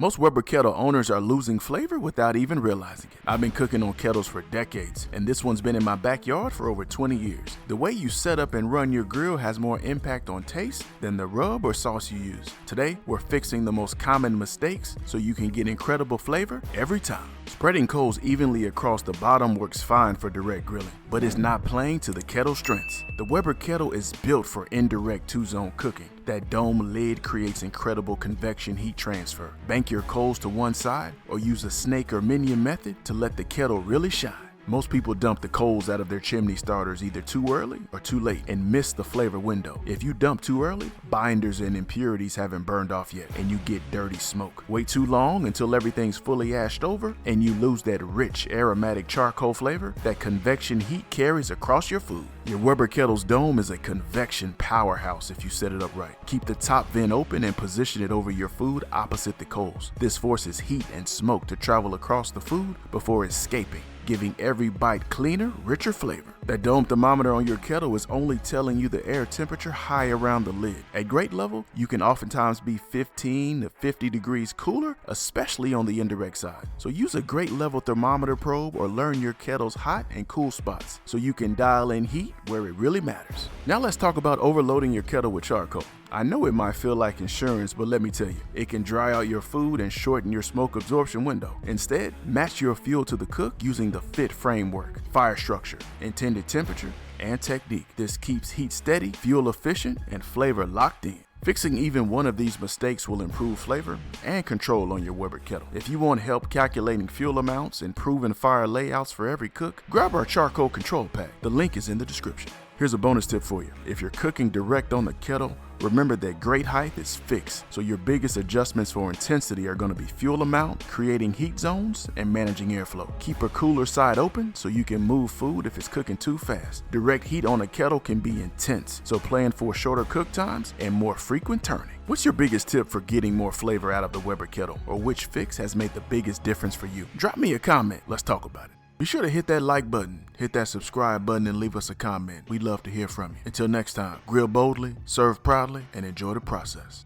Most Weber Kettle owners are losing flavor without even realizing it. I've been cooking on kettles for decades, and this one's been in my backyard for over 20 years. The way you set up and run your grill has more impact on taste than the rub or sauce you use. Today, we're fixing the most common mistakes so you can get incredible flavor every time. Spreading coals evenly across the bottom works fine for direct grilling, but it's not playing to the kettle's strengths. The Weber Kettle is built for indirect 2-zone cooking. That dome lid creates incredible convection heat transfer. Bank your coals to one side or use a snake or minion method to let the kettle really shine. Most people dump the coals out of their chimney starters either too early or too late and miss the flavor window. If you dump too early, binders and impurities haven't burned off yet and you get dirty smoke. Wait too long until everything's fully ashed over and you lose that rich aromatic charcoal flavor that convection heat carries across your food. Your Weber Kettle's dome is a convection powerhouse if you set it up right. Keep the top vent open and position it over your food opposite the coals. This forces heat and smoke to travel across the food before escaping, giving every bite cleaner, richer flavor. That dome thermometer on your kettle is only telling you the air temperature high around the lid. At grate level, you can oftentimes be 15 to 50 degrees cooler, especially on the indirect side. So use a grate level thermometer probe or learn your kettle's hot and cool spots so you can dial in heat where it really matters. Now let's talk about overloading your kettle with charcoal. I know it might feel like insurance, but let me tell you, it can dry out your food and shorten your smoke absorption window. Instead, match your fuel to the cook using the FIT framework, fire structure, intended temperature, and technique. This keeps heat steady, fuel efficient, and flavor locked in. Fixing even one of these mistakes will improve flavor and control on your Weber Kettle. If you want help calculating fuel amounts and proven fire layouts for every cook, grab our charcoal control pack. The link is in the description. Here's a bonus tip for you. If you're cooking direct on the kettle, remember that grate height is fixed, so your biggest adjustments for intensity are going to be fuel amount, creating heat zones, and managing airflow. Keep a cooler side open so you can move food if it's cooking too fast. Direct heat on a kettle can be intense, so plan for shorter cook times and more frequent turning. What's your biggest tip for getting more flavor out of the Weber Kettle, or which fix has made the biggest difference for you? Drop me a comment. Let's talk about it. Be sure to hit that like button, hit that subscribe button, and leave us a comment. We'd love to hear from you. Until next time, grill boldly, serve proudly, and enjoy the process.